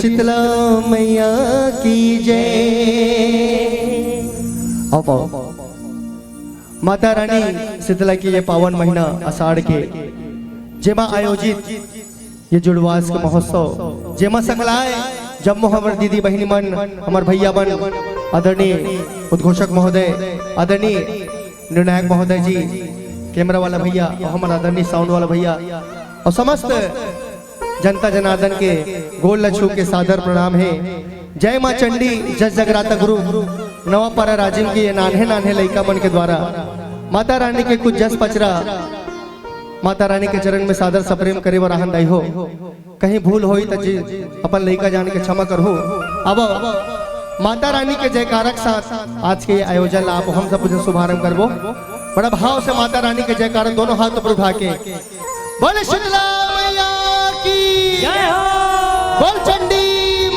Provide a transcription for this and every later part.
शीतला मैया की जय। अब माता रानी शीतला की ये पावन महीना आषाढ़ के जेमा आयोजित ये जुड़वास का महोत्सव जेमा सकलाए जम्मू हमार दीदी बहनी मन हमार भैया बन आदरणीय उद्घोषक महोदय आदरणीय निर्णायक महोदय जी कैमरा वाला भैया हमार आदरणीय साउंड वाला भैया और समस्त जनता जनार्दन के गोल लच्छू के सादर प्रणाम है। जय माँ चंडी जस जगराता गुरु नवापारा राजिम के नान्हे नान्हे लइका मन के द्वारा माता रानी के कुछ जस पचरा माता रानी के चरण में सादर सप्रेम करे व राहन दाई हो। कहीं भूल होई तो जी अपन लइका जान के क्षमा करहो। अब माता रानी के जयकारक साथ आज के आयोजन आप हम सब कुछ शुभारंभ करबो। बड़ा भाव से माता रानी के जयकार दोनों हाथ ऊपर उठा के बोले शीतला मैया की जय हो, बोल चंडी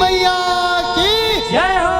मैया की जय हो।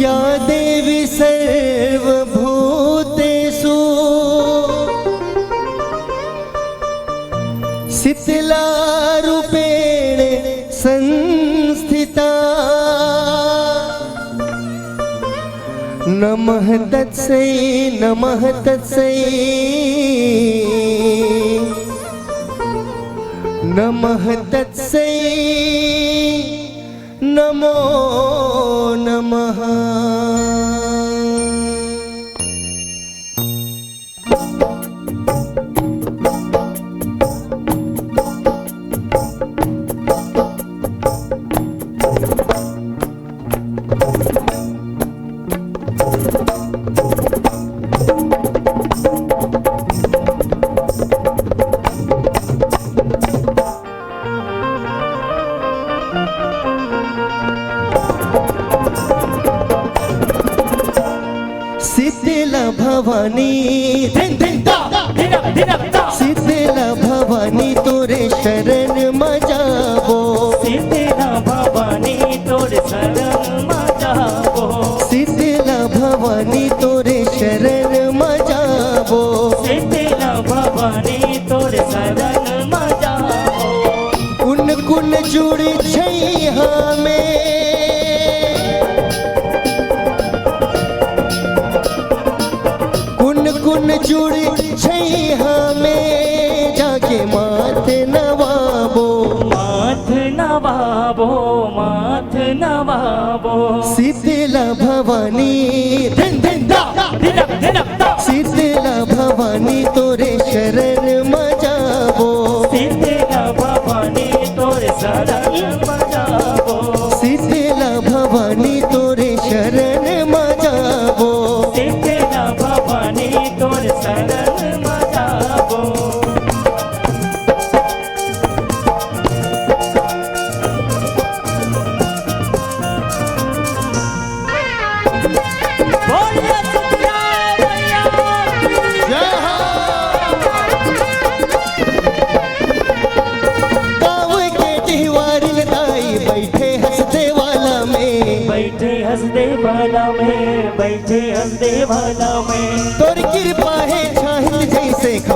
या देवी सर्वभूतेषु शीतला रूपेण संस्थिता नमः तत्सै नमः तत्सै नमः तत्सै नमो नमः। शीतला भवानी शीतला भवानी तोरे शरण मजाबो शीतला भवानी तोरे शरण मजाबो शीतला भवानी तोरे शरण मजाबो शीतला भवानी तोरे शरण मजाबो कुन कुन जुड़ी छैहा में कुन जुड़ी छैहा में जाके माथ नवाबो माथ नवाबो माथ नवाबो शीतला भवानी शीतला भवानी तोरे शरण मजाबो शीतला भवानी तोरे शरण मजाबो शीतला भवानी तोरे शरण मजाबो शीतला भवानी तोरे शरण मजाबो। हंसदे वाला में बैठे हंसदे वाला में तोर कृपा है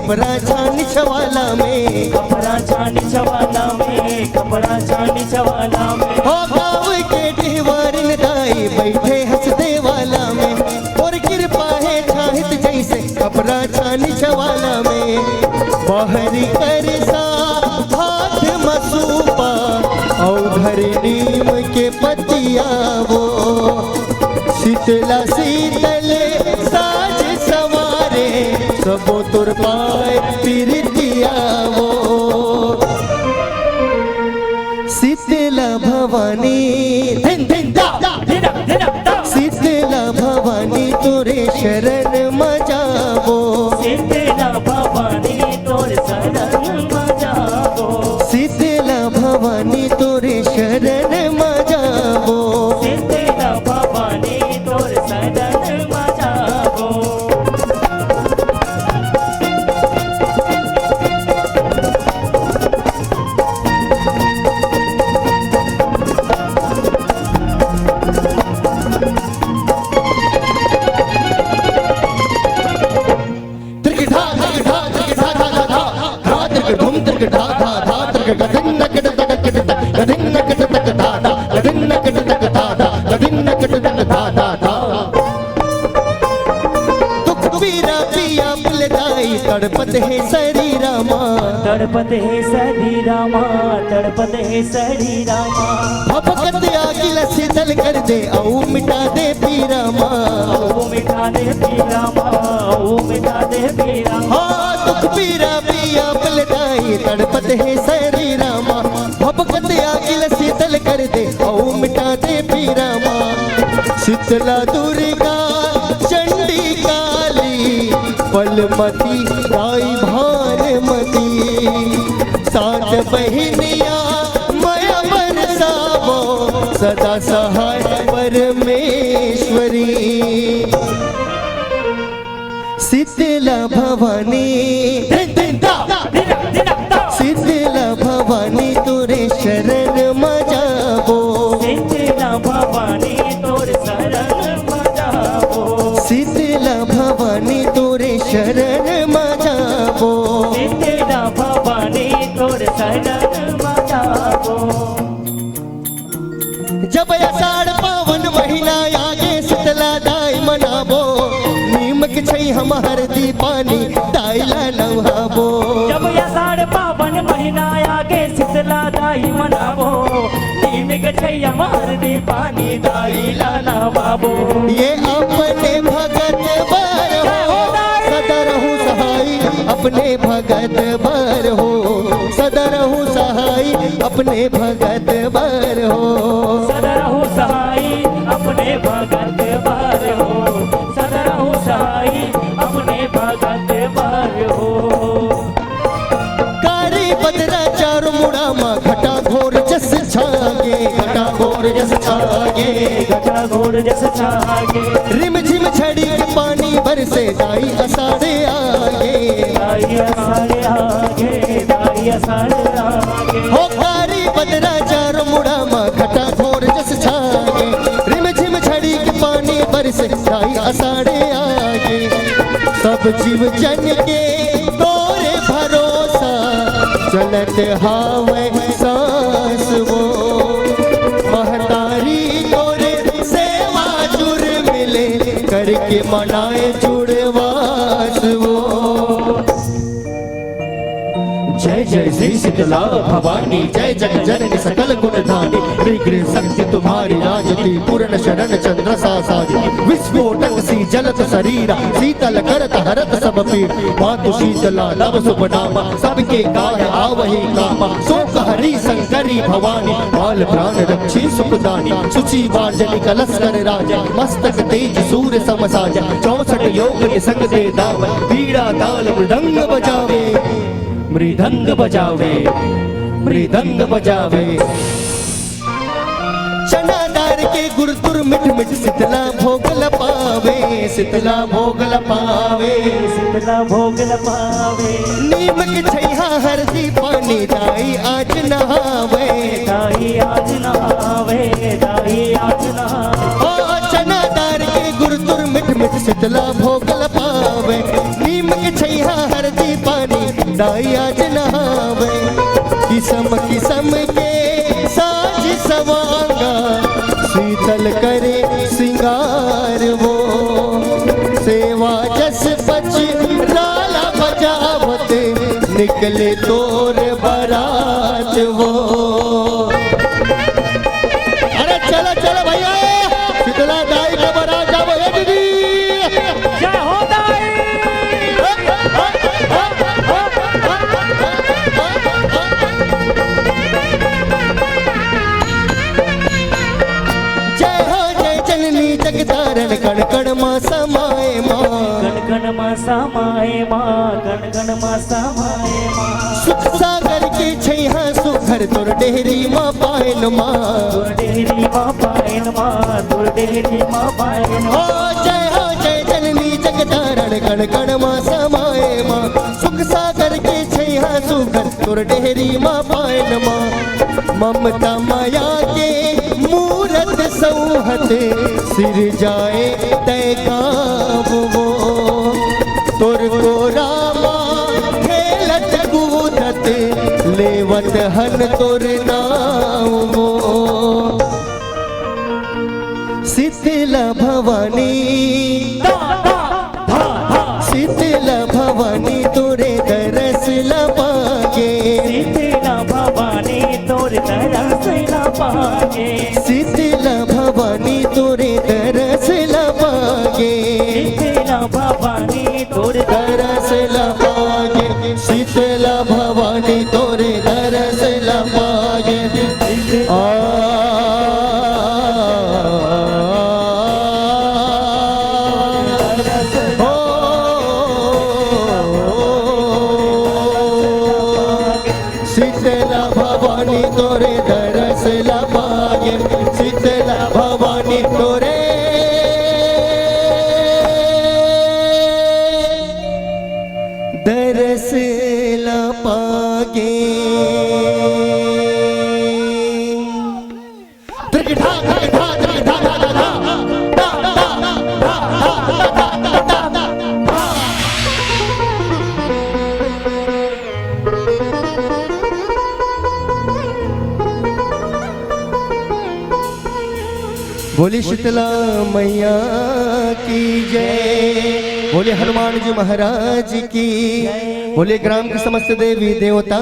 कपड़ा छानी छवाला में, कपड़ा छानी छवाला में, कपड़ा छानी छवाला में। हो गाँव के ढेवारिन दाई बैठे हंसदे वाला में, और कृपा है छाहित जैसे कपड़ा छानी छवाला में। बहरी कर सा हाथ मसूपा और धरी नीम के पतिया वो, शीतला शीतल साज सवारे सबो तुर पाए पीरितिया वो। शीतला भवानी धिन धिन दा धिन धिन दा, शीतला भवानी तोरे शरण मजावो, शीतला भवानी तोर शरण मजावो, शीतला भवानी तोरे शरण मजावो। शीतला भवानी तोर शरण मजावो। तड़पत है शरीरा माँ, तड़पत है शरीरा माँ, तड़पत है शरीरा माँ। भपकत आगिल शीतल कर दे औ मिटा दे पीरा माँ, ओ मिटा दे पीरा माँ, ओ मिटा दे पीरा माँ। हाँ दुख पीरा पिया पलटाई तड़पत है शरीरा माँ, भपकत आगिल शीतल कर दे औ मिटा दे पीरा माँ। शीतला दुर्गा चंडी काली बलमती दाई भानुमती, सात बहिनिया माया बरसावो सदा सहाय परमेश्वरी। शीतला भवानी शीतला भवानी तोरे शरण मजावो, शीतला भवानी तोर शरण मजावो, शीतला भवानी तोरे शरण मजावो। शीतला भवानी तोर शरण मजावो। जब आषाढ़ पावन महीना आगे शीतला दाई मनाबो, नीमक छै हम हरदी पानी दाइला नहाबो। जब आषाढ़ पावन महीना आगे शीतला दाई मनावो, नीम गछैया मारदी पानी दाई लाना बाबो। ये अपने भगत बर हो सदा रहूं सहाय, अपने भगत बर हो सदा रहूं सहाय, अपने भगत बर हो। सदा रहूं सहाय अपने भगत बार हो, सदा रहूं सहाय अपने भगत बार हो। कारी बदरा चार मुड़ा माँ घटा घोर जस छागे, घटा घोर जस छागे, घटा घोर जस छागे। रिम झिम छड़ी पानी बरसे दाई असारे आगे, दाई असारे आगे, दाई असारे आगे। हो कारी बदरा चार मुड़ा माँ घटा घोर जस छागे, रिम झिम छड़ी पानी बरसे दाई असारे आगे। सब जीव जन के तोरे भरोसा चलत हावे सांस वो, महतारी तोरे सेवा जुर मिले करके मनाए जुड़वास वो। जय जय श्री शीतला भवानी, जय जग जननी सकल गुणधानी, गृह शक्ति तुम्हारी राजती, पूर्ण शरण चंद्र सा साजी। विस्फोटक सी जलत शरीरा, शीतल करत हरत सब पीड़, मातु शीतला नव शुभ नामा, सबके काहे आवही कामा। शोक हरी शंकरी भवानी, बाल प्राण रक्षी सुखदानी, सुचि वार्जनी कलश कर राजा, मस्तक तेज सूर्य समसाजा। 64 योग निसंग दे दावन, पीड़ा ताल मृदंग बजावे, मृदंग बजावे, मृदंग बजावे। चनादार के गुरतुर मिठ मिठ शीतला भोग लपावे, शीतला भोग लपावे, शीतला भोग लपावे। नीम के छैया हरदी पानी दाई आज नहावे, दाई आज नहावे, दाई आज नहावे। ओ चनादार के गुरतुर मिठ मिठ शीतला भोग लपावे, नीम के छैया हरदी पानी दाई आज नहावे किस्म किस्म के साज सवांगा शीतल करे सिंगार वो सेवा जस बच राला बजावत निकले तोर बारात वो। अरे चलो चलो भैया शीतला दाई का बारात जाओ दीदी। जय हो दाई। जय हो जय जननी जगतारण कण कण मां समाए मां कण कण मां समाए मां कण कण मां समाए मां सुख सागर के छैहा सुखर तोर डेहरी मां पायन मां तोर डेहरी मां पायन मां तोर डेहरी मां पायन हो जय जननी जगतारण कण कण मां समाए मां सुख सागर के छैहा सुखर तोर डेहरी मां पायन मां ममता माया के मूरत सौहत सिर जाए तय काब वो तोर को रामा खेलत कूदत लेवत हन तोर नाम वो। शीतला भवानी शीतला भवानी तोरे दरस लबागे शीतला भवानी तोर दरस लबागे शीतला भवानी तोरे दरस लबागे शीतला भवानी तोर दरस लबागे शीतला भवानी तोरे दरस लबागे शीतला भवानी तोरे दरस लबागे शीतला भवानी तोरे दरस लबागे। बोली शीतला मैया की जय बोले हनुमान जी महाराज की बोले ग्राम की समस्त देवी देवता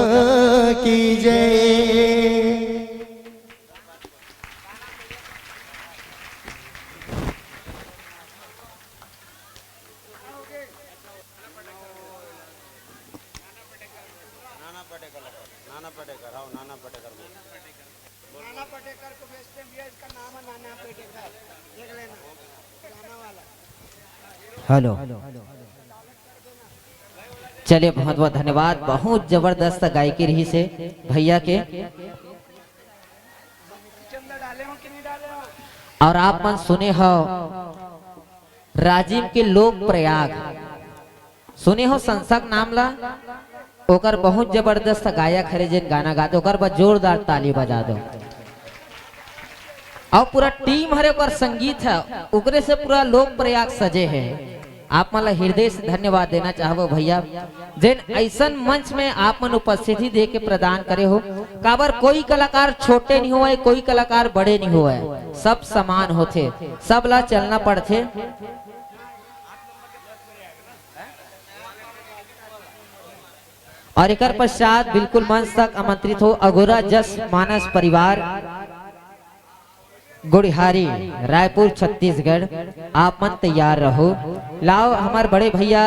की जय। हेलो चलिए बहुत बहुत धन्यवाद बहुत जबरदस्त गायकी रही से भैया के। और आप मन सुने हो राजीव के लोक प्रयाग सुने हो संसद नाम ला ओकर बहुत जबरदस्त गायक हरे जिन गाना गाते ओकर पर जोरदार ताली बजा दो और पूरा टीम हरे ओकर संगीत है ओकरे से पूरा लोक प्रयाग सजे है। आप मला हृदय से धन्यवाद देना चाहबो भैया जिन ऐसन मंच में आप मन उपस्थिति दे के प्रदान करे हो। काबर कोई कलाकार छोटे नहीं हुए कोई कलाकार बड़े नहीं हुए सब समान होते सब ला चलना पड़ते। और एक पश्चात बिल्कुल मंच तक आमंत्रित हो अघोरा जस मानस परिवार गुड़िहारी रायपुर छत्तीसगढ़। आप मन तैयार रहो लाओ हमारे बड़े भैया